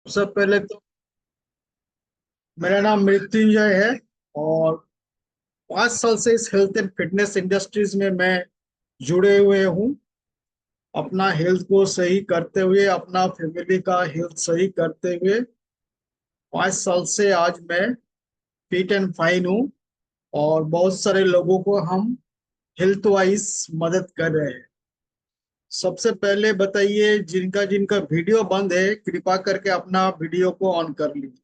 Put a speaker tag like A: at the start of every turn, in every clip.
A: सबसे पहले तो मेरा नाम मृत्युंजय है। और 5 साल से इस हेल्थ एंड फिटनेस इंडस्ट्रीज में मैं जुड़े हुए हूँ। अपना हेल्थ को सही करते हुए, अपना फैमिली का हेल्थ सही करते हुए 5 साल से आज मैं फिट एंड फाइन हूँ। और बहुत सारे लोगों को हम हेल्थ वाइज मदद कर रहे हैं। सबसे पहले बताइए, जिनका जिनका वीडियो बंद है कृपा करके अपना वीडियो को ऑन कर लीजिए।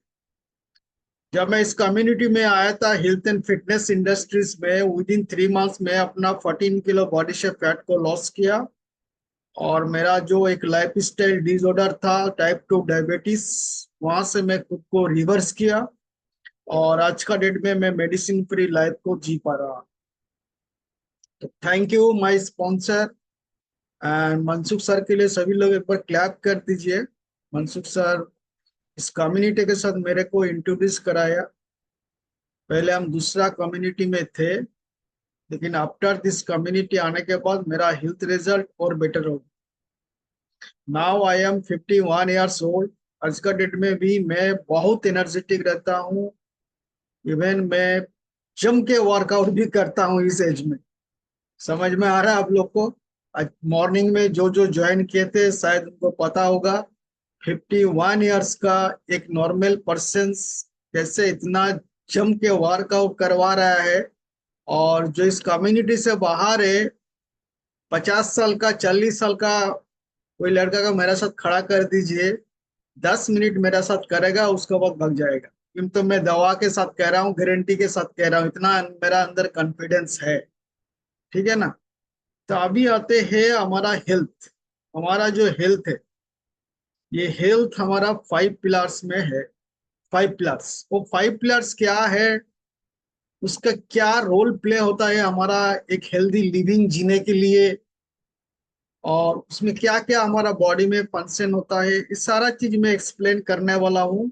A: जब मैं इस कम्युनिटी में आया था हेल्थ एंड फिटनेस इंडस्ट्रीज में, विद इन 3 मंथ्स में अपना 14 किलो बॉडी शेप फैट को लॉस किया। और मेरा जो एक लाइफ स्टाइल डिसऑर्डर था, टाइप 2 डायबिटीज, वहां से मैं खुद को रिवर्स किया। और आज का डेट में मैं मेडिसिन फ्री लाइफ को जी पा रहा। तो thank you my sponsor and Mansukh sir के लिए सभी लोग एक बार क्लैप कर दीजिए। मनसुख सर इस कम्युनिटी के साथ मेरे को इंट्रोड्यूस कराया। पहले हम दूसरा कम्युनिटी में थे, लेकिन आफ्टर दिस कम्युनिटी आने के बाद मेरा हेल्थ रिजल्ट और बेटर हो। Now I am 51 years old. आज का डेट में भी मैं बहुत एनर्जेटिक रहता हूँ। इवन मैं जम के वर्कआउट भी करता हूँ इस एज में। समझ में आ रहा है आप लोग को? आज मॉर्निंग में जो जो ज्वाइन किए थे शायद उनको पता होगा। 51 ईयर्स का एक नॉर्मल पर्सन कैसे इतना जम के वर्कआउट करवा रहा है। और जो इस कम्युनिटी से बाहर है, 50 साल का, 40 साल का कोई लड़का का मेरे साथ खड़ा कर दीजिए, 10 मिनट मेरे साथ करेगा, उसके बाद भाग जाएगा। तो मैं दवा के साथ कह रहा हूँ, गारंटी के साथ कह रहा हूँ, इतना मेरा अंदर कॉन्फिडेंस है। ठीक है ना? तो अभी आते हैं हमारा हेल्थ। हमारा जो हेल्थ है, ये हेल्थ हमारा 5 पिलर्स में है। 5 पिलर्स, वो 5 पिलर्स क्या है, उसका क्या रोल प्ले होता है हमारा एक हेल्दी लिविंग जीने के लिए, और उसमें क्या क्या हमारा बॉडी में फंक्शन होता है, इस सारा चीज मैं एक्सप्लेन करने वाला हूँ।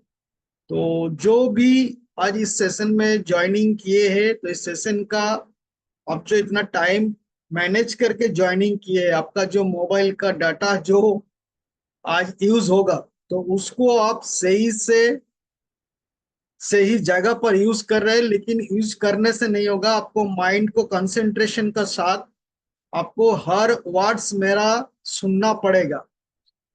A: तो जो भी आज इस सेशन में ज्वाइनिंग किए हैं, तो इस सेशन का आप जो इतना टाइम मैनेज करके ज्वाइनिंग किए, आपका जो मोबाइल का डाटा जो आज यूज होगा, तो उसको आप सही जगह पर यूज कर रहे हैं। लेकिन यूज करने से नहीं होगा, आपको माइंड को कंसंट्रेशन का साथ आपको हर वर्ड्स मेरा सुनना पड़ेगा।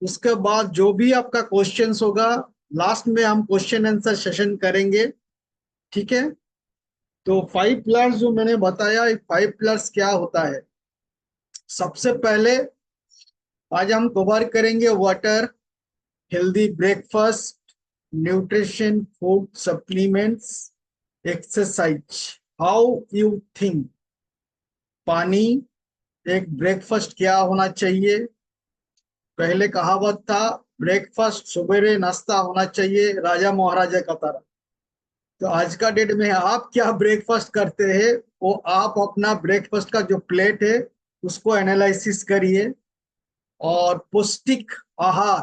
A: उसके बाद जो भी आपका क्वेश्चंस होगा, लास्ट में हम क्वेश्चन आंसर सेशन करेंगे। ठीक है? तो 5 पिलर्स जो मैंने बताया, 5 पिलर्स क्या होता है। सबसे पहले आज हम कवर करेंगे water, healthy breakfast, nutrition, food supplements, exercise, how you think, पानी, एक ब्रेकफास्ट क्या होना चाहिए। पहले कहावत था, ब्रेकफास्ट सवेरे नाश्ता होना चाहिए राजा महाराजा का तरह। तो आज का डेट में आप क्या ब्रेकफास्ट करते हैं, वो आप अपना ब्रेकफास्ट का जो प्लेट है उसको एनालिसिस करिए। और पौष्टिक आहार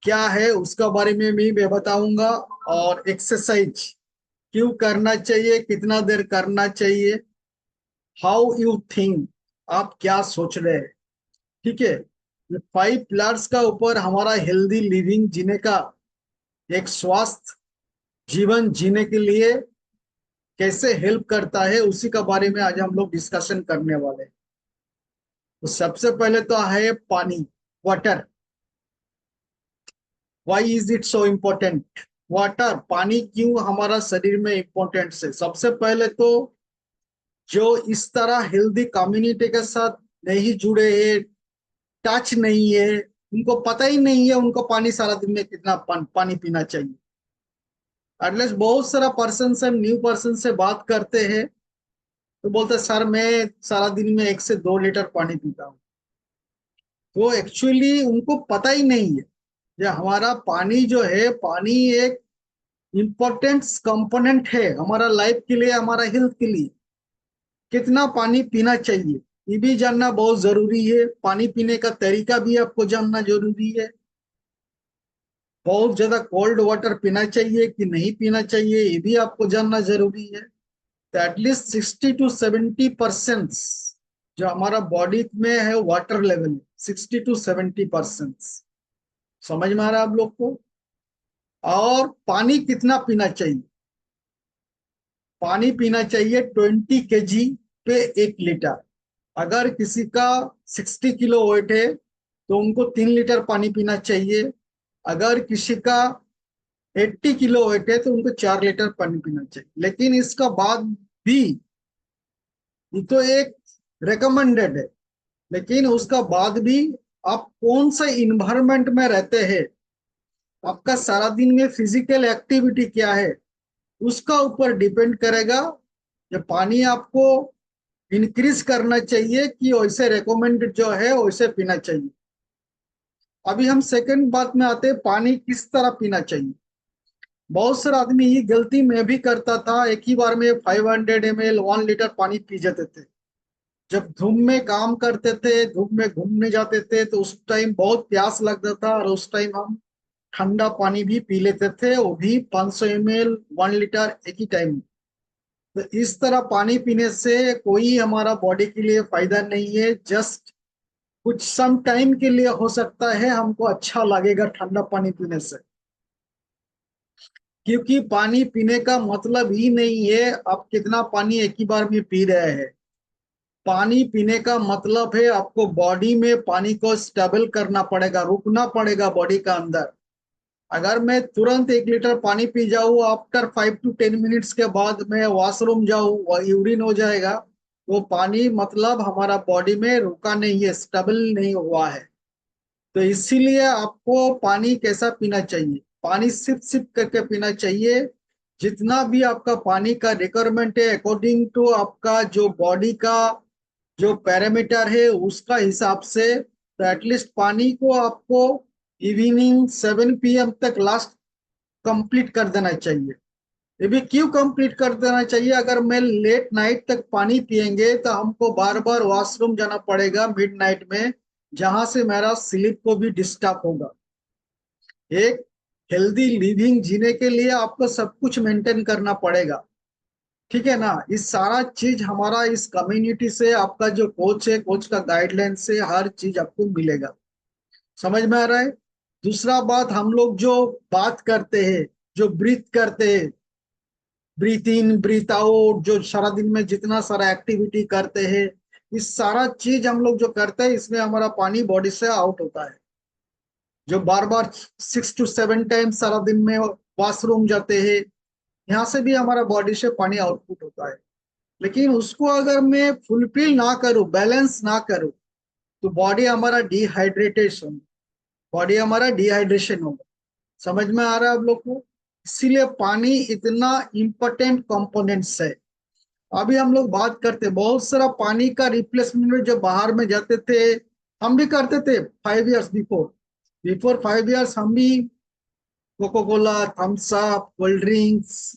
A: क्या है उसका बारे में भी मैं बताऊंगा। और एक्सरसाइज क्यों करना चाहिए, कितना देर करना चाहिए, हाउ यू थिंक, आप क्या सोच रहे हैं। ठीक है? ये 5 पिलर्स का ऊपर हमारा हेल्दी लिविंग जीने का, एक स्वस्थ जीवन जीने के लिए कैसे हेल्प करता है, उसी का बारे में आज हम लोग डिस्कशन करने वाले हैं। तो सबसे पहले तो है पानी, water. Why is it so important? Water, पानी क्यों हमारा शरीर में इम्पोर्टेंट है? सबसे पहले तो जो इस तरह हेल्दी कम्युनिटी के साथ नहीं जुड़े हैं, टच नहीं है, उनको पता ही नहीं है उनको पानी सारा दिन में कितना पानी पीना चाहिए। एटलीस्ट बहुत सारा पर्सन से, न्यू पर्सन से बात करते हैं तो बोलते हैं, सर मैं सारा दिन में 1 से 2 लीटर पानी पीता हूँ। तो एक्चुअली उनको पता ही नहीं है ये हमारा पानी जो है, पानी एक इम्पोर्टेंट कंपोनेंट है हमारा लाइफ के लिए, हमारा हेल्थ के लिए। कितना पानी पीना चाहिए ये भी जानना बहुत जरूरी है। पानी पीने का तरीका भी आपको जानना जरूरी है। बहुत ज्यादा कोल्ड वाटर पीना चाहिए कि नहीं पीना चाहिए ये भी आपको जानना जरूरी है। तो एटलीस्ट 60 to 70% जो हमारा बॉडी में है वाटर लेवल, 60 to 70%। समझ में आ रहा है आप लोग को? और पानी कितना पीना चाहिए? पानी पीना चाहिए 20 kg पे 1 लीटर। अगर किसी का 60 किलो वेट है तो उनको 3 लीटर पानी पीना चाहिए। अगर किसी का 80 किलो वेट है तो उनको 4 लीटर पानी पीना चाहिए। लेकिन इसका बाद भी, ये तो एक रिकमेंडेड है, लेकिन उसका बाद भी आप कौन सा इन्वायरमेंट में रहते हैं, आपका सारा दिन में फिजिकल एक्टिविटी क्या है, उसका ऊपर डिपेंड करेगा। कि पानी आपको इंक्रीज करना चाहिए कि वैसे रेकमेंडेड जो है वैसे पीना चाहिए। अभी हम सेकंड बात में आते हैं, पानी किस तरह पीना चाहिए। बहुत सारे आदमी ये गलती मैं भी करता था, एक ही बार में 500 ml 1 लीटर पानी पी जाते थे। जब धूप में काम करते थे, धूप में घूमने जाते थे, तो उस टाइम बहुत प्यास लगता था और उस टाइम हम ठंडा पानी भी पी लेते थे, वो भी 500 ml 1 लीटर एक ही टाइम में। तो इस तरह पानी पीने से कोई हमारा बॉडी के लिए फायदा नहीं है। जस्ट कुछ सम टाइम के लिए हो सकता है हमको अच्छा लगेगा ठंडा पानी पीने से, क्योंकि पानी पीने का मतलब ही नहीं है आप कितना पानी एक ही बार में पी रहे हैं। पानी पीने का मतलब है आपको बॉडी में पानी को स्टेबल करना पड़ेगा, रुकना पड़ेगा बॉडी का अंदर। अगर मैं तुरंत 1 लीटर पानी पी जाऊं, आफ्टर 5 to 10 मिनट्स के बाद मैं वॉशरूम जाऊं, यूरिन हो जाएगा, वो पानी मतलब हमारा बॉडी में रुका नहीं है, स्टेबल नहीं हुआ है। तो इसीलिए आपको पानी कैसा पीना चाहिए, पानी सिप सिप करके पीना चाहिए। जितना भी आपका पानी का रिक्वायरमेंट है अकॉर्डिंग टू आपका जो बॉडी का जो पैरामीटर है उसका हिसाब से, तो एटलीस्ट पानी को आपको इवनिंग 7 PM तक लास्ट कंप्लीट कर देना चाहिए। ये भी क्यों कंप्लीट कर देना चाहिए, अगर मैं लेट नाइट तक पानी पियेंगे तो हमको बार बार वॉशरूम जाना पड़ेगा मिड नाइट में, जहां से मेरा स्लीप को भी डिस्टर्ब होगा। एक हेल्दी लिविंग जीने के लिए आपको सब कुछ मेंटेन करना पड़ेगा, ठीक है ना। इस सारा चीज हमारा इस कम्युनिटी से, आपका जो कोच है, कोच का गाइडलाइन से हर चीज आपको मिलेगा। समझ में आ रहा है। दूसरा बात, हम लोग जो बात करते हैं, जो ब्रीथ करते हैं, ब्रीथ इन ब्रीथ आउट, जो सारा दिन में जितना सारा एक्टिविटी करते हैं, इस सारा चीज हम लोग जो करते हैं इसमें हमारा पानी बॉडी से आउट होता है। जो बार बार 6 to 7 टाइम सारा दिन में वॉशरूम जाते हैं, यहाँ से भी हमारा बॉडी से पानी आउटपुट होता है। लेकिन उसको अगर मैं फुलफिल ना करूं, बैलेंस ना करूं, तो बॉडी हमारा डिहाइड्रेशन होगा। समझ में आ रहा है आप लोग को। इसीलिए पानी इतना इम्पोर्टेंट कंपोनेंट्स है। अभी हम लोग बात करते, बहुत सारा पानी का रिप्लेसमेंट जो बाहर में जाते थे, हम भी करते थे 5 years बिफोर। बिफोर 5 years हम भी coca cola, Thums Up, cold drinks,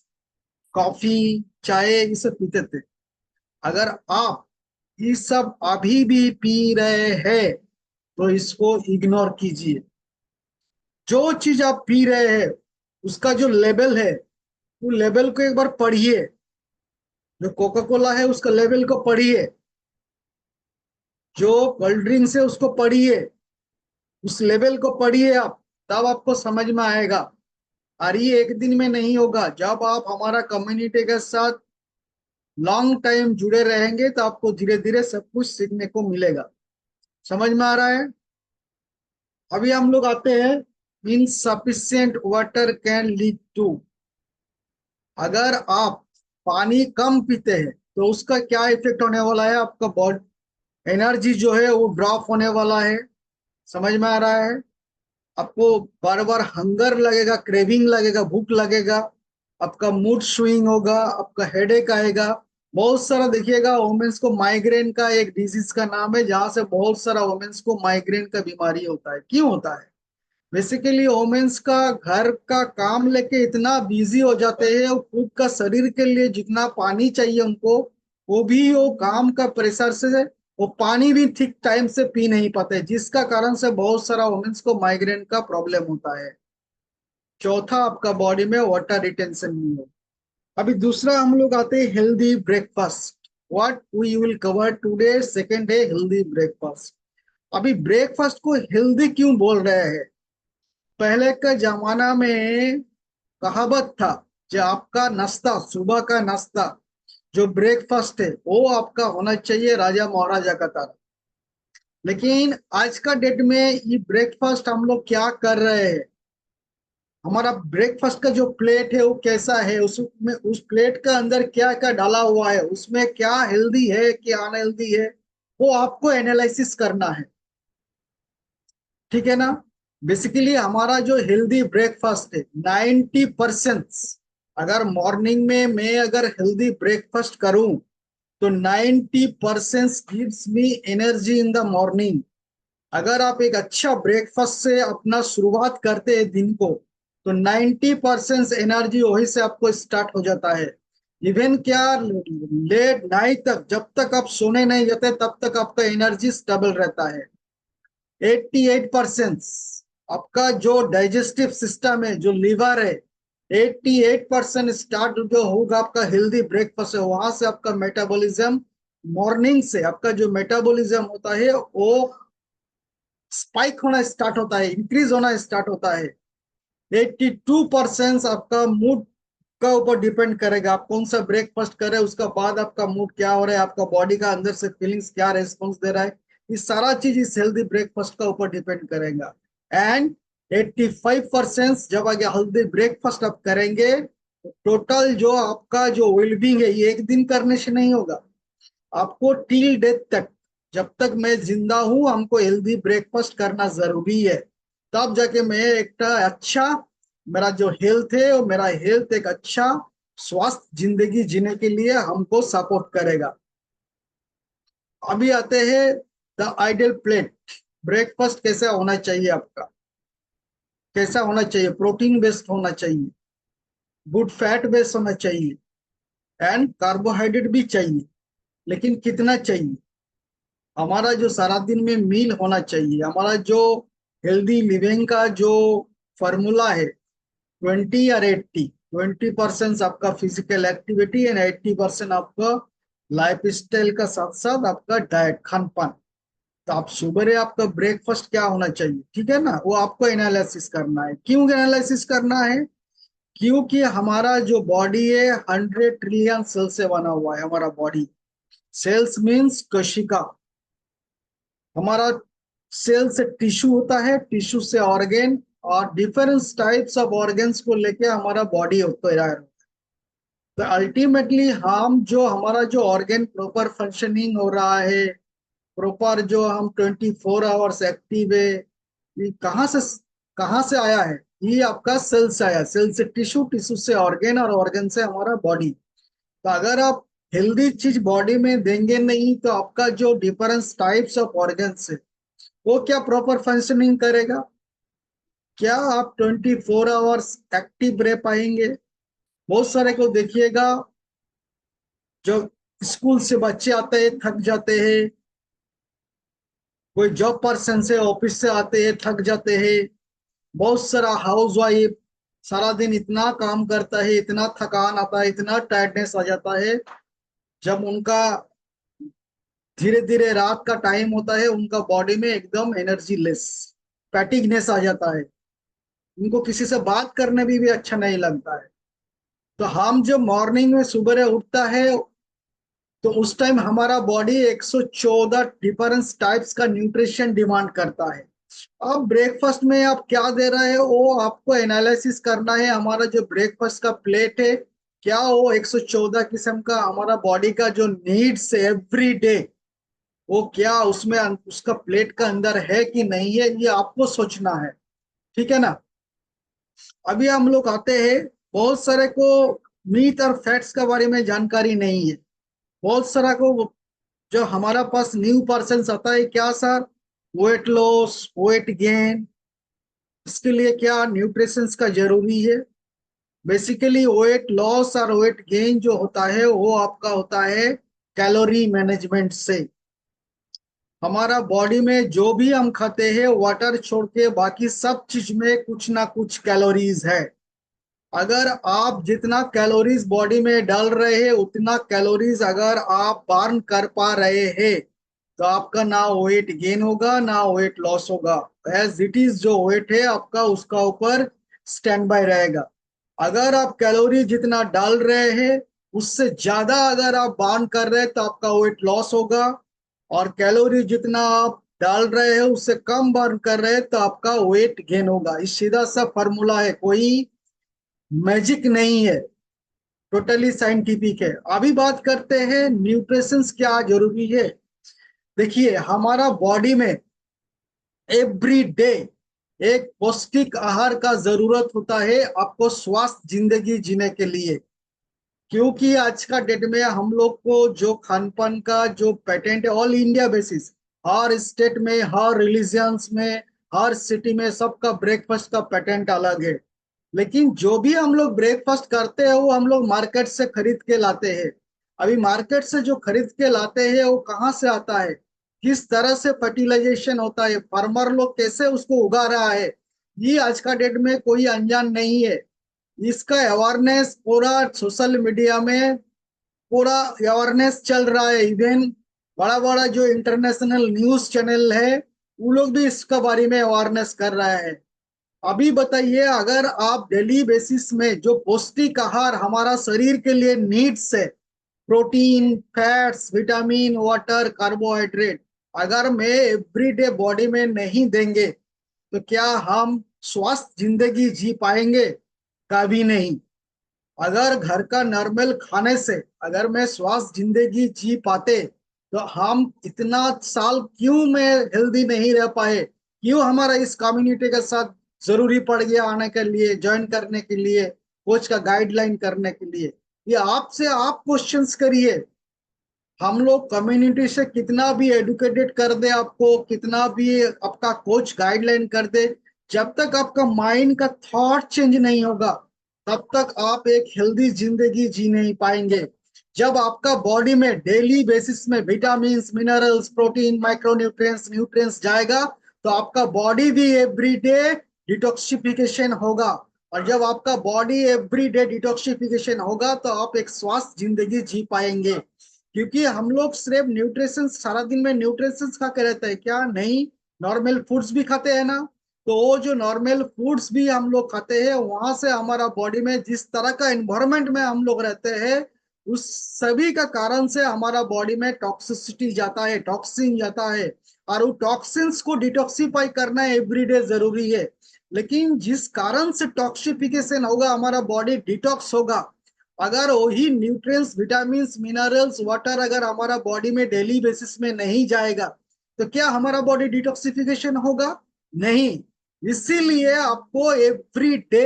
A: coffee, चाय ये सब पीते थे। अगर आप ये सब अभी भी पी रहे हैं तो इसको इग्नोर कीजिए। जो चीज आप पी रहे हैं उसका जो लेवल है, वो लेवल को एक बार पढ़िए। जो कोका कोला है उसका लेवल को पढ़िए, जो कोल्ड ड्रिंक्स है उसको पढ़िए, उस लेवल को पढ़िए आप, तब आपको समझ में आएगा। और ये एक दिन में नहीं होगा। जब आप हमारा कम्युनिटी के साथ लॉन्ग टाइम जुड़े रहेंगे तो आपको धीरे धीरे सब कुछ सीखने को मिलेगा। समझ में आ रहा है। अभी हम लोग आते हैं, insufficient water can lead to. अगर आप पानी कम पीते हैं तो उसका क्या इफेक्ट होने वाला है, आपका बॉडी एनर्जी जो है वो ड्रॉप होने वाला है। समझ में आ रहा है। आपको बार बार हंगर लगेगा, क्रेविंग लगेगा, भूख लगेगा, आपका मूड स्विंग होगा, आपका हेडेक आएगा। बहुत सारा देखिएगा, वुमेन्स को माइग्रेन का एक डिजीज का नाम है, जहां से बहुत सारा वुमेन्स को माइग्रेन का बीमारी होता है। क्यों होता है? बेसिकली वुमेन्स का घर का काम लेके इतना बिजी हो जाते हैं, और खुद का शरीर के लिए जितना पानी चाहिए उनको, वो भी वो काम का प्रेशर से वो पानी भी ठीक टाइम से पी नहीं पाते, जिसका कारण से बहुत सारा वुमेन्स को माइग्रेन का प्रॉब्लम होता है। चौथा, आपका बॉडी में वाटर रिटेंशन नहीं हो। अभी दूसरा हम लोग आते हैं healthy breakfast. What we will cover today, second है हेल्दी ब्रेकफास्ट। अभी ब्रेकफास्ट को हेल्दी क्यों बोल रहे हैं? पहले के जमाना में कहावत था जो आपका नाश्ता, सुबह का नाश्ता जो ब्रेकफास्ट है वो आपका होना चाहिए राजा महाराजा का तरह। लेकिन आज का डेट में ये ब्रेकफास्ट हम लोग क्या कर रहे हैं, हमारा ब्रेकफास्ट का जो प्लेट है वो कैसा है, उसमें उस प्लेट का अंदर क्या क्या डाला हुआ है, उसमें क्या हेल्दी है क्या अनहेल्दी है, वो आपको एनालिसिस करना है। ठीक है ना। बेसिकली हमारा जो हेल्दी ब्रेकफास्ट है 90%, अगर मॉर्निंग में मैं अगर हेल्दी ब्रेकफास्ट करूं तो 90% gives me energy in the morning. अगर आप एक अच्छा ब्रेकफास्ट से अपना शुरुआत करते हैं दिन को तो 90% एनर्जी वहीं से आपको स्टार्ट हो जाता है। इवन क्या लेट नाइट तक, जब तक आप सोने नहीं जाते तब तक आपका एनर्जी स्टेबल रहता है। 88% आपका जो डाइजेस्टिव सिस्टम है, जो लिवर है, 88% स्टार्ट जो होगा आपका हेल्दी ब्रेकफास्ट है, वहां से आपका मेटाबॉलिज्म, मॉर्निंग से आपका जो मेटाबॉलिज्म होता है वो स्पाइक होना स्टार्ट होता है, इंक्रीज होना स्टार्ट होता है। 82% आपका मूड का ऊपर डिपेंड करेगा, आप कौन सा ब्रेकफास्ट कर रहे हैं उसका बाद आपका मूड क्या हो रहा है, आपका बॉडी का अंदर से फीलिंग्स क्या रेस्पॉन्स दे रहा है, ये सारा चीज इस हेल्दी ब्रेकफास्ट का ऊपर डिपेंड करेगा। एंड 85% जब आगे हेल्दी ब्रेकफास्ट आप करेंगे तो टोटल जो आपका जो वेलबींग है ये एक दिन करने से नहीं होगा, आपको टिल डेथ तक, जब तक मैं जिंदा हूं हमको हेल्दी ब्रेकफास्ट करना जरूरी है। तब जाके मैं एक अच्छा, मेरा जो हेल्थ है और मेरा हेल्थ एक अच्छा स्वास्थ्य जिंदगी जीने के लिए हमको सपोर्ट करेगा। अभी आते हैं द आइडियल प्लेट। ब्रेकफास्ट कैसा होना चाहिए आपका, कैसा होना चाहिए, प्रोटीन बेस्ड होना चाहिए, गुड फैट बेस्ड होना चाहिए, एंड कार्बोहाइड्रेट भी चाहिए। लेकिन कितना चाहिए, हमारा जो सारा दिन में मील होना चाहिए, हमारा जो हेल्दी लिविंग का जो फॉर्मूला है 20 और 80, 20% आपका फिजिकल एक्टिविटी एंड 80% आपका लाइफ स्टाइल का साथ साथ आपका डाइट, खान पान। तो आप सुबह आपका ब्रेकफास्ट क्या होना चाहिए, ठीक है ना, वो आपको एनालिसिस करना है। क्यों एनालिसिस करना है, क्योंकि हमारा जो बॉडी है 100 ट्रिलियन सेल से बना हुआ है हमारा बॉडी। सेल्स मीन्स कोशिका। हमारा सेल से टिश्यू होता है, टिश्यू से ऑर्गेन, और डिफरेंट टाइप्स ऑफ ऑर्गन्स को लेके हमारा बॉडी होता है। तो अल्टीमेटली हम जो हमारा जो ऑर्गन प्रॉपर फंक्शनिंग हो रहा है, प्रॉपर जो हम 24 आवर्स एक्टिव है, ये कहाँ से आया है, ये आपका सेल से आया, सेल से टिश्यू, टिश्यू से ऑर्गन और ऑर्गन से हमारा बॉडी। तो अगर आप हेल्दी चीज बॉडी में देंगे नहीं तो आपका जो डिफरेंट टाइप्स ऑफ ऑर्गन्स है वो क्या प्रॉपर फंक्शनिंग करेगा, क्या आप 24 आवर्स एक्टिव रह पाएंगे। बहुत सारे को देखिएगा, जो स्कूल से बच्चे आते हैं थक जाते हैं, कोई जॉब पर्सन से ऑफिस से आते हैं थक जाते हैं, बहुत सारा हाउस वाइफ सारा दिन इतना काम करता है, इतना थकान आता है, इतना टायर्डनेस आ जाता है, जब उनका धीरे धीरे रात का टाइम होता है उनका बॉडी में एकदम एनर्जी लेस, फैटिगनेस आ जाता है, उनको किसी से बात करने भी अच्छा नहीं लगता है। तो हम जब मॉर्निंग में सुबह उठता है तो उस टाइम हमारा बॉडी 114 डिफरेंट टाइप्स का न्यूट्रिशन डिमांड करता है। अब ब्रेकफास्ट में आप क्या दे रहे हैं वो आपको एनालिसिस करना है। हमारा जो ब्रेकफास्ट का प्लेट है क्या वो 114 किस्म का हमारा बॉडी का जो नीड्स है एवरी डे, वो क्या उसमें उसका प्लेट का अंदर है कि नहीं है, ये आपको सोचना है। ठीक है ना। अभी हम लोग आते हैं, बहुत सारे को मीट और फैट्स के बारे में जानकारी नहीं है। बहुत सारा को जो हमारा पास न्यू पर्सन आता है, क्या sir, weight loss, weight gain, इसके लिए क्या न्यूट्रिशंस का जरूरी है। बेसिकली वेट लॉस और वेट गेन जो होता है वो आपका होता है कैलोरी मैनेजमेंट से। हमारा बॉडी में जो भी हम खाते हैं वाटर छोड़ के बाकी सब चीज में कुछ ना कुछ कैलोरीज है। अगर आप जितना कैलोरीज बॉडी में डाल रहे हैं उतना कैलोरीज अगर आप बर्न कर पा रहे हैं तो आपका ना वेट गेन होगा ना वेट लॉस होगा, एज इट इज जो वेट है आपका उसका ऊपर स्टैंड बाय रहेगा। अगर आप कैलोरी जितना डाल रहे हैं उससे ज्यादा अगर आप बर्न कर रहे हैं तो आपका वेट लॉस होगा, और कैलोरी जितना आप डाल रहे हैं उससे कम बर्न कर रहे हैं तो आपका वेट गेन होगा। इस सीधा सा फॉर्मूला है, कोई मैजिक नहीं है, टोटली साइंटिफिक है। अभी बात करते हैं न्यूट्रिशंस क्या जरूरी है। देखिए हमारा बॉडी में एवरी डे एक पौष्टिक आहार का जरूरत होता है आपको स्वस्थ जिंदगी जीने के लिए। क्योंकि आज का डेट में हम लोग को जो खान पान का जो पैटेंट है ऑल इंडिया बेसिस, हर स्टेट में, हर रिलीजियंस में, हर सिटी में सबका ब्रेकफास्ट का पैटेंट अलग है। लेकिन जो भी हम लोग ब्रेकफास्ट करते हैं वो हम लोग मार्केट से खरीद के लाते हैं। अभी मार्केट से जो खरीद के लाते हैं वो कहाँ से आता है, किस तरह से फर्टिलाइजेशन होता है, फार्मर लोग कैसे उसको उगा रहा है, ये आज का डेट में कोई अनजान नहीं है। इसका अवेयरनेस पूरा सोशल मीडिया में पूरा अवेयरनेस चल रहा है। इवन बड़ा बड़ा जो इंटरनेशनल न्यूज चैनल है वो लोग भी इसके बारे में अवेयरनेस कर रहा है। अभी बताइए, अगर आप डेली बेसिस में जो पौष्टिक आहार हमारा शरीर के लिए नीड्स है, protein, fats, vitamin, water, carbohydrate, अगर मैं एवरीडे बॉडी में नहीं देंगे तो क्या हम स्वस्थ जिंदगी जी पाएंगे? कभी नहीं। अगर घर का नॉर्मल खाने से अगर मैं स्वस्थ जिंदगी जी पाते तो हम इतना साल क्यों मैं हेल्दी नहीं रह पाए, क्यों हमारा इस कम्युनिटी के साथ जरूरी पड़ गया आने के लिए, ज्वाइन करने के लिए, कोच का गाइडलाइन करने के लिए। ये आपसे आप क्वेश्चंस करिए। हम लोग कम्युनिटी से कितना भी एडुकेटेड कर दे आपको, कितना भी आपका कोच गाइडलाइन कर दे, जब तक आपका माइंड का थॉट चेंज नहीं होगा तब तक आप एक हेल्दी जिंदगी जी नहीं पाएंगे। जब आपका बॉडी में डेली बेसिस में vitamin, minerals, protein, micronutrients, nutrients जाएगा तो आपका बॉडी भी एवरीडे डिटॉक्सिफिकेशन होगा। और जब आपका बॉडी एवरीडे डिटॉक्सिफिकेशन होगा तो आप एक स्वस्थ जिंदगी जी पाएंगे। क्योंकि हम लोग सिर्फ न्यूट्रिशन, सारा दिन में न्यूट्रिशन खा के रहते हैं क्या? नहीं, नॉर्मल फूड्स भी खाते हैं ना। तो वो जो नॉर्मल फूड्स भी हम लोग खाते हैं वहां से हमारा बॉडी में जिस तरह का एनवायरनमेंट में हम लोग रहते हैं उस सभी का कारण से हमारा बॉडी में टॉक्सिसिटी जाता है, टॉक्सिन जाता है। और वो टॉक्सिन्स को डिटॉक्सिफाई करना एवरीडे जरूरी है। लेकिन जिस कारण से टॉक्सिफिकेशन होगा, हमारा बॉडी डिटॉक्स होगा, अगर वही न्यूट्रिएंट्स, विटामिन्स, मिनरल्स, वाटर अगर हमारा बॉडी में डेली बेसिस में नहीं जाएगा तो क्या हमारा बॉडी डिटॉक्सिफिकेशन होगा? नहीं। इसीलिए आपको एवरी डे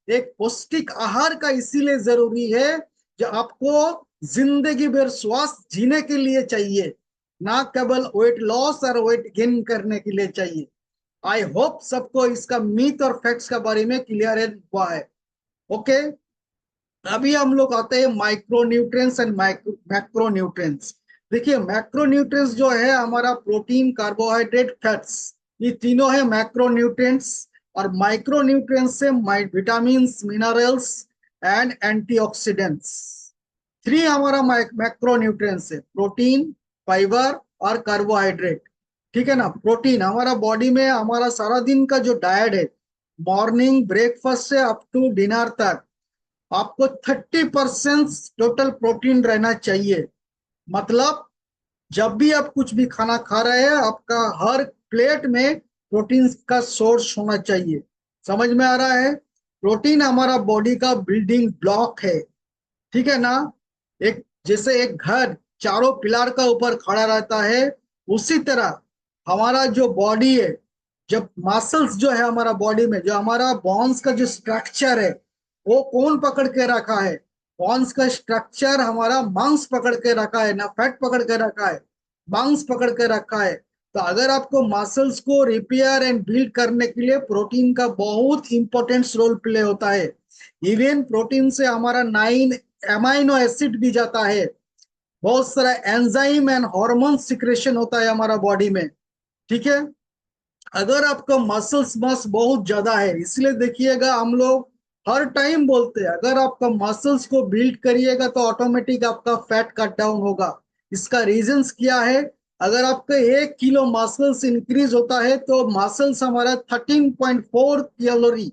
A: एक पौष्टिक आहार का इसीलिए जरूरी है जो आपको जिंदगी भर स्वस्थ जीने के लिए चाहिए, ना केवल वेट लॉस और वेट गेन करने के लिए चाहिए। आई होप सबको इसका मीथ और फैक्ट्स के बारे में क्लियर हुआ है। ओके, अभी हम लोग आते हैं micro nutrients and macro nutrients. देखिए मैक्रो न्यूट्रिएंट्स जो है हमारा प्रोटीन, कार्बोहाइड्रेट, फैट्स, ये तीनों है मैक्रो न्यूट्रिएंट्स। और माइक्रो न्यूट्रिएंट्स से vitamin, minerals and antioxidants. Three हमारा मैक्रो न्यूट्रिएंट्स है, प्रोटीन, फाइबर और कार्बोहाइड्रेट। ठीक है ना? प्रोटीन हमारा बॉडी में हमारा सारा दिन का जो डाइट है, मॉर्निंग ब्रेकफास्ट से अप टू डिनर तक आपको 30% टोटल प्रोटीन रहना चाहिए। मतलब जब भी आप कुछ भी खाना खा रहे हैं आपका हर प्लेट में प्रोटीन का सोर्स होना चाहिए। समझ में आ रहा है? प्रोटीन हमारा बॉडी का बिल्डिंग ब्लॉक है। ठीक है ना? एक जैसे एक घर चारों पिलर का ऊपर खड़ा रहता है, उसी तरह हमारा जो बॉडी है, जब मसल्स जो है हमारा बॉडी में, जो हमारा बोन्स का जो स्ट्रक्चर है वो कौन पकड़ के रखा है? बोन्स का स्ट्रक्चर हमारा मांस पकड़ के रखा है, ना फैट पकड़ के रखा है, मांस पकड़ के रखा है। तो अगर आपको मसल्स को रिपेयर एंड बिल्ड करने के लिए प्रोटीन का बहुत इंपॉर्टेंट रोल प्ले होता है। इवन प्रोटीन से हमारा 9 एमाइनो एसिड भी जाता है, बहुत सारा एंजाइम एंड हार्मोन सिक्रेशन होता है हमारा बॉडी में। ठीक है? अगर आपका मसल्स मास बहुत ज्यादा है, इसलिए देखिएगा हम लोग हर टाइम बोलते हैं अगर आपका मसल्स को बिल्ड करिएगा तो ऑटोमेटिक आपका फैट कट डाउन होगा। इसका रीजंस क्या है? अगर आपका 1 किलो मसल्स इंक्रीज होता है तो मसल्स हमारा 13.4 calorie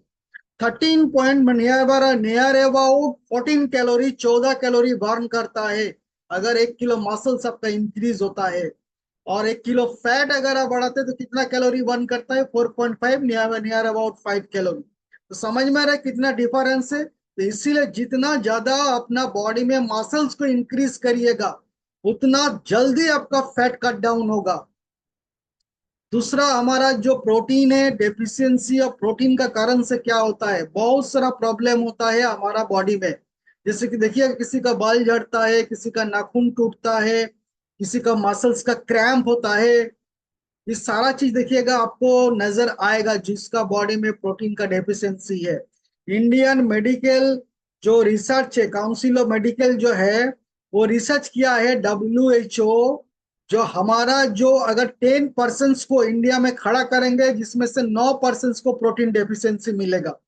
A: 13 point near about 14 calorie, 14 calorie burn करता है अगर 1 किलो मसल्स आपका इंक्रीज होता है। और 1 किलो फैट अगर आप बढ़ाते हैं तो कितना कैलोरी बर्न करता है? 4.5, नियर अबाउट 5 कैलोरी। तो समझ में आ रहा है कितना डिफरेंस है। तो इसीलिए जितना ज्यादा अपना बॉडी में मसल्स को इंक्रीज करिएगा उतना जल्दी आपका फैट कट डाउन होगा। दूसरा, हमारा जो प्रोटीन है, डेफिशिएंसी ऑफ प्रोटीन का कारण से क्या होता है, बहुत सारा प्रॉब्लम होता है हमारा बॉडी में। जैसे कि देखिए, किसी का बाल झड़ता है, किसी का नाखून टूटता है, किसी का मसल्स का क्रैम्प होता है। ये सारा चीज देखिएगा आपको नजर आएगा जिसका बॉडी में प्रोटीन का डेफिशिएंसी है। इंडियन मेडिकल जो रिसर्च है, काउंसिल ऑफ मेडिकल जो है, वो रिसर्च किया है, WHO, जो हमारा जो अगर 10% को इंडिया में खड़ा करेंगे जिसमें से 9% को प्रोटीन डेफिशिएंसी मिलेगा।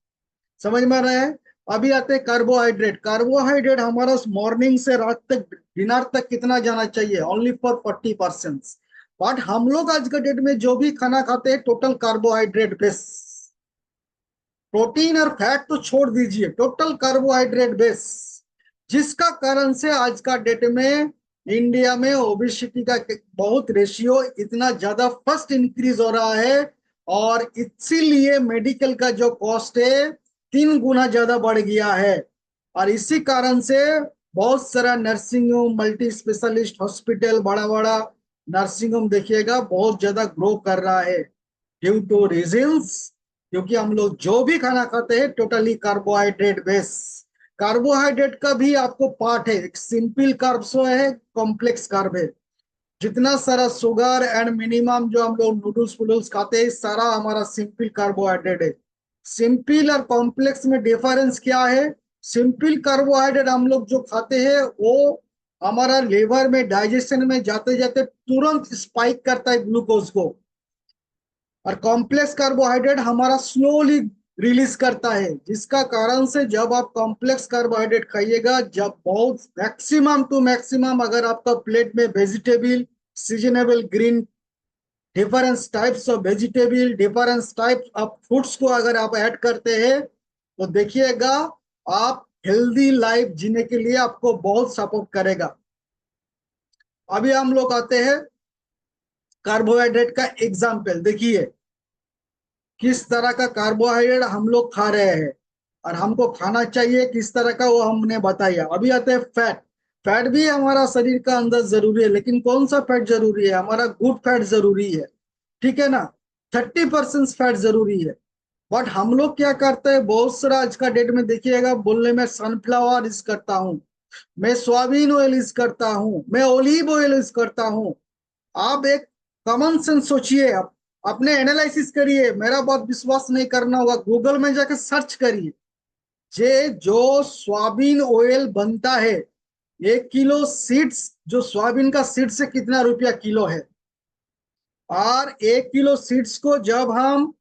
A: समझ में आ रहा है। अभी आते हैं कार्बोहाइड्रेट। कार्बोहाइड्रेट हमारा मॉर्निंग से रात तक, डिनर तक कितना जाना चाहिए? Only for 40%। बट हम लोग आज के डेट में जो भी खाना खाते हैं टोटल कार्बोहाइड्रेट बेस, प्रोटीन और फैट तो छोड़ दीजिए, टोटल कार्बोहाइड्रेट बेस। जिसका कारण से आज का डेट में इंडिया में ओबेसिटी का बहुत रेशियो इतना ज्यादा फर्स्ट इंक्रीज हो रहा है। और इसीलिए मेडिकल का जो कॉस्ट है 3 गुना ज्यादा बढ़ गया है। और इसी कारण से बहुत सारा nursing home, multi specialist hospital, बड़ा बड़ा नर्सिंग होम देखिएगा बहुत ज्यादा ग्रो कर रहा है, ड्यू टू रीजंस, क्योंकि हम लोग जो भी खाना खाते हैं टोटली कार्बोहाइड्रेट बेस। कार्बोहाइड्रेट का भी आपको पार्ट है, एक सिंपल कार्ब्स है, कॉम्प्लेक्स कार्ब है। जितना सारा शुगर एंड मिनिमम जो हम लोग नूडल्स वूडल्स खाते हैं सारा हमारा सिंपल कार्बोहाइड्रेट है। सिंपल और कॉम्प्लेक्स में डिफरेंस क्या है? सिंपल कार्बोहाइड्रेट हम लोग जो खाते हैं वो हमारा लिवर में डाइजेशन में जाते जाते तुरंत स्पाइक करता है ग्लूकोज को। और कॉम्प्लेक्स कार्बोहाइड्रेट हमारा स्लोली रिलीज करता है, जिसका कारण से जब आप कॉम्प्लेक्स कार्बोहाइड्रेट खाइएगा, जब बहुत मैक्सिमम टू मैक्सिमम अगर आपका प्लेट में vegetable, seasonable green, difference types of vegetable, difference types of fruits को अगर आप ऐड करते हैं तो देखिएगा आप हेल्दी लाइफ जीने के लिए आपको बहुत सपोर्ट करेगा। अभी हम लोग आते हैं कार्बोहाइड्रेट का एग्जाम्पल। देखिए किस तरह का कार्बोहाइड्रेट हम लोग खा रहे हैं और हमको खाना चाहिए किस तरह का, वो हमने बताया। अभी आते हैं फैट। फैट भी हमारा शरीर का अंदर जरूरी है, लेकिन कौन सा फैट जरूरी है? हमारा गुड फैट जरूरी है, ठीक है ना। 30% फैट जरूरी है। बट हम लोग क्या करते हैं, बहुत सारा आज का डेट में देखिएगा बोलने में सनफ्लावर यूज करता हूँ, मैं सोयाबीन ऑयल यूज करता हूँ, मैं ओलिव ऑयल यूज करता हूँ। आप एक कॉमन सेंस सोचिए, आप अपने एनालिसिस करिए, मेरा बात विश्वास नहीं करना होगा, गूगल में जाकर सर्च करिए। जे जो सोयाबीन ऑयल बनता है, 1 किलो सीड्स, जो सोयाबीन का सीड्स से कितना रुपया किलो है? और 1 किलो सीड्स को जब हम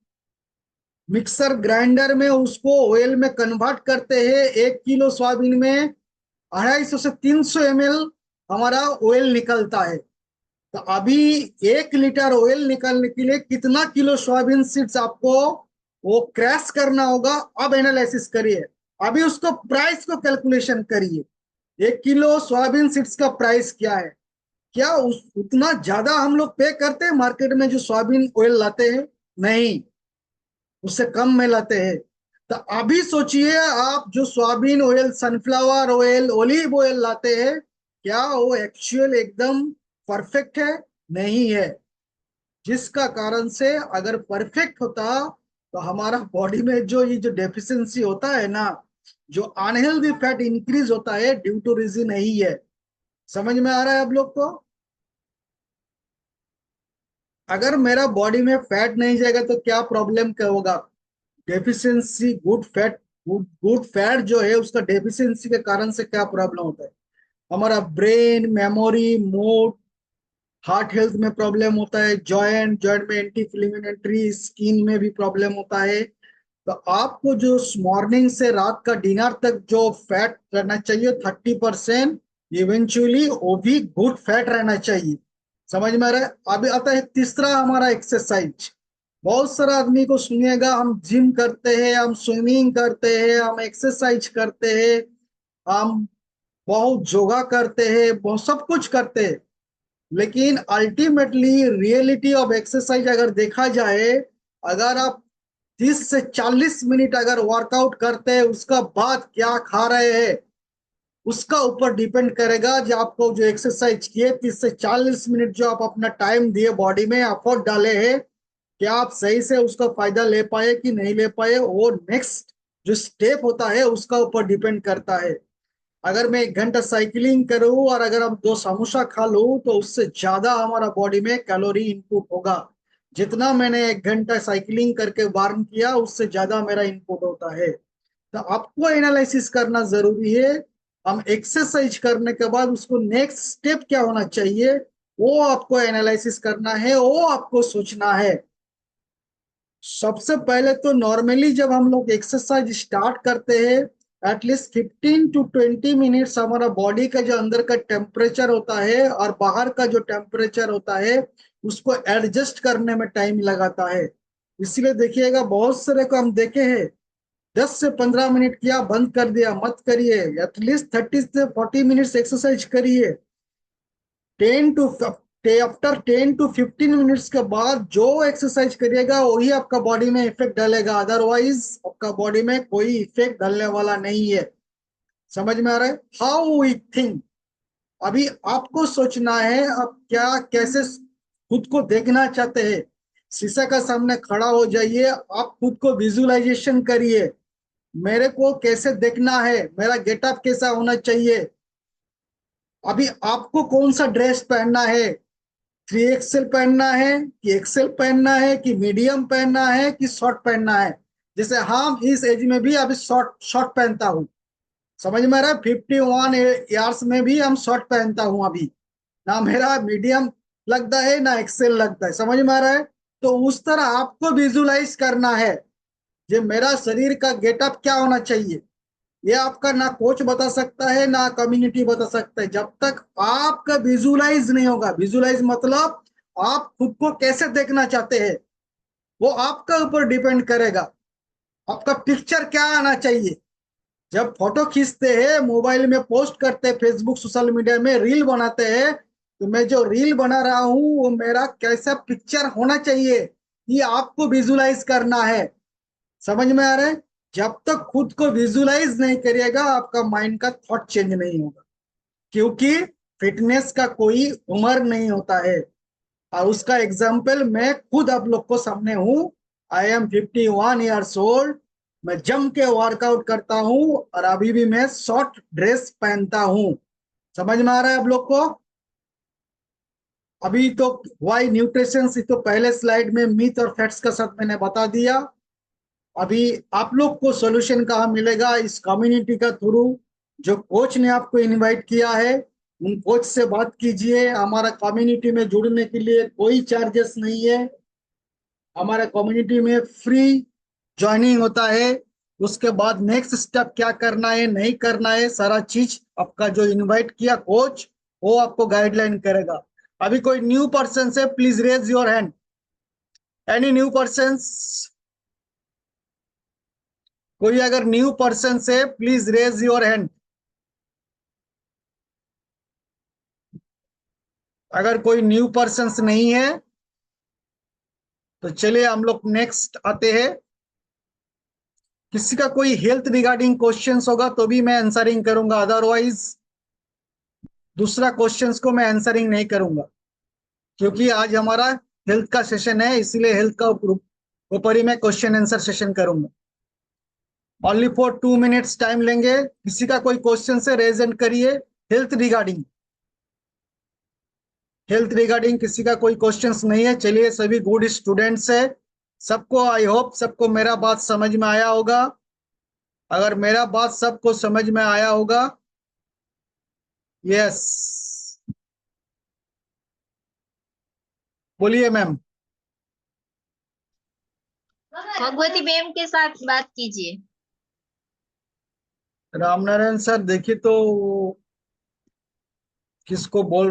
A: मिक्सर ग्राइंडर में उसको ऑयल में कन्वर्ट करते हैं, 1 किलो सोयाबीन में 250 से 300 ml हमारा ऑयल निकलता है। तो अभी 1 लीटर ऑयल निकालने के लिए कितना किलो सोयाबीन सीड्स आपको वो क्रैश करना होगा? अब एनालिसिस करिए, अभी उसको प्राइस को कैलकुलेशन करिए। 1 किलो सोयाबीन सीड्स का प्राइस क्या है? क्या उतना ज्यादा हम लोग पे करते हैं मार्केट में जो सोयाबीन ऑयल लाते हैं? नहीं, उससे कम में लाते हैं। तो अभी सोचिए, आप जो soybean oil, sunflower oil, olive oil लाते हैं, क्या वो एक्चुअल एकदम परफेक्ट है? नहीं है। जिसका कारण से अगर परफेक्ट होता तो हमारा बॉडी में जो ये जो डेफिशिएंसी होता है ना, जो अनहेल्दी फैट इंक्रीज होता है, ड्यू टू रीजन नहीं है। समझ में आ रहा है आप लोग को? अगर मेरा बॉडी में फैट नहीं जाएगा तो क्या प्रॉब्लम क्या होगा? Deficiency good fat, good fat जो है उसका डेफिशिएंसी के कारण से क्या प्रॉब्लम होता है? हमारा brain, memory, mood, heart health में प्रॉब्लम होता है, जॉइंट जॉइंट में एंटी इंफ्लेमेटरी, स्किन में भी प्रॉब्लम होता है। तो आपको जो मॉर्निंग से रात का डिनर तक जो फैट रहना चाहिए 30%, इवेंचुअली वो भी गुड फैट रहना चाहिए। समझ में आ रहा है? अभी आता है तीसरा हमारा एक्सरसाइज। बहुत सारा आदमी को सुनिएगा, हम जिम करते हैं, हम स्विमिंग करते हैं, हम एक्सरसाइज करते हैं, हम बहुत योगा करते हैं, बहुत सब कुछ करते हैं, लेकिन अल्टीमेटली रियलिटी ऑफ एक्सरसाइज अगर देखा जाए, अगर आप 30 से 40 मिनट अगर वर्कआउट करते हैं, उसका बाद क्या खा रहे हैं उसका ऊपर डिपेंड करेगा। जो आपको जो एक्सरसाइज किए 30 से 40 मिनट जो आप अपना टाइम दिए, बॉडी में एफर्ट डाले हैं, क्या आप सही से उसका फायदा ले पाए कि नहीं ले पाए, वो नेक्स्ट जो स्टेप होता है उसका ऊपर डिपेंड करता है। अगर मैं 1 घंटा साइकिलिंग करूं और अगर हम 2 समोसा खा लूं तो उससे ज्यादा हमारा बॉडी में कैलोरी इनपुट होगा। जितना मैंने 1 घंटा साइकिलिंग करके बर्न किया उससे ज्यादा मेरा इनपुट होता है। तो आपको एनालिसिस करना जरूरी है। हम एक्सरसाइज करने के बाद उसको नेक्स्ट स्टेप क्या होना चाहिए, वो आपको एनालिसिस करना है, वो आपको सोचना है। सबसे पहले तो नॉर्मली जब हम लोग एक्सरसाइज स्टार्ट करते हैं, एटलीस्ट 15 to 20 मिनट्स हमारा बॉडी का जो अंदर का टेम्परेचर होता है और बाहर का जो टेम्परेचर होता है उसको एडजस्ट करने में टाइम लगाता है। इसलिए देखिएगा, बहुत सारे को हम देखे हैं 10 से 15 मिनट किया, बंद कर दिया। मत करिए, एटलीस्ट 30 से 40 मिनट्स एक्सरसाइज करिए। 10 to 15 मिनट्स के बाद जो एक्सरसाइज करिएगा वही आपका बॉडी में इफेक्ट डालेगा, अदरवाइज आपका बॉडी में कोई इफेक्ट डालने वाला नहीं है। समझ में आ रहा है? हाउ वी थिंक, अभी आपको सोचना है आप क्या कैसे खुद को देखना चाहते हैं। शीशा का सामने खड़ा हो जाइए, आप खुद को विजुअलाइजेशन करिए, मेरे को कैसे देखना है, मेरा गेटअप कैसा होना चाहिए। अभी आपको कौन सा ड्रेस पहनना है, 3XL पहनना है कि एक्सेल पहनना है कि मीडियम पहनना है कि शॉर्ट पहनना है। जैसे हम इस एज में भी अभी शॉर्ट शॉर्ट पहनता हूँ। समझ में आ रहा है? 51 ईयर्स में भी हम शॉर्ट पहनता हूँ अभी। ना मेरा मीडियम लगता है ना एक्सेल लगता है। समझ में आ रहा है? तो उस तरह आपको विजुलाइज करना है, जो मेरा शरीर का गेटअप क्या होना चाहिए। ये आपका ना कोच बता सकता है ना कम्युनिटी बता सकता है, जब तक आपका विजुलाइज नहीं होगा। विजुलाइज मतलब आप खुद को कैसे देखना चाहते हैं, वो आपका ऊपर डिपेंड करेगा। आपका पिक्चर क्या आना चाहिए। जब फोटो खींचते हैं, मोबाइल में पोस्ट करते हैं, फेसबुक सोशल मीडिया में रील बनाते हैं, तो मैं जो रील बना रहा हूं वो मेरा कैसा पिक्चर होना चाहिए, ये आपको विजुलाइज करना है। समझ में आ रहा है? जब तक खुद को विजुलाइज नहीं करिएगा आपका माइंड का थॉट चेंज नहीं होगा, क्योंकि फिटनेस का कोई उम्र नहीं होता है। और उसका एग्जाम्पल मैं खुद आप लोग को सामने हूँ। I am 51 years old. मैं जम के वर्कआउट करता हूँ और अभी भी मैं शॉर्ट ड्रेस पहनता हूँ। समझ में आ रहा है आप लोग को? अभी तो वाई न्यूट्रिशन तो पहले स्लाइड में मीट और फैट्स का साथ मैंने बता दिया। अभी आप लोग को सॉल्यूशन कहाँ मिलेगा? इस कम्युनिटी का थ्रू। जो कोच ने आपको इनवाइट किया है उन कोच से बात कीजिए। हमारा कम्युनिटी में जुड़ने के लिए कोई चार्जेस नहीं है। हमारा कम्युनिटी में फ्री ज्वाइनिंग होता है। उसके बाद नेक्स्ट स्टेप क्या करना है नहीं करना है, सारा चीज आपका जो इनवाइट किया कोच वो आपको गाइडलाइन करेगा। अभी कोई न्यू पर्सन से please raise your hand. Any new person? कोई अगर न्यू पर्सन से प्लीज रेज योर हैंड। अगर कोई न्यू पर्सन नहीं है तो चलिए हम लोग नेक्स्ट आते हैं। किसी का कोई हेल्थ रिगार्डिंग क्वेश्चंस होगा तो भी मैं आंसरिंग करूंगा, अदरवाइज दूसरा क्वेश्चंस को मैं आंसरिंग नहीं करूंगा, क्योंकि आज हमारा हेल्थ का सेशन है, इसलिए हेल्थ का ऊपर ही मैं क्वेश्चन आंसर सेशन करूंगा। ओनली फॉर 2 मिनट्स टाइम लेंगे। किसी का कोई क्वेश्चन से रेज एंड करिए। हेल्थ रिगार्डिंग, हेल्थ रिगार्डिंग किसी का कोई क्वेश्चंस नहीं है? चलिए, सभी गुड स्टूडेंट्स है। सबको आई होप सबको मेरा बात समझ में आया होगा। अगर मेरा बात सबको समझ में आया होगा, यस बोलिए मैम।
B: भगवती मैम के साथ बात कीजिए।
A: रामनारायण सर देखिए तो किसको बोल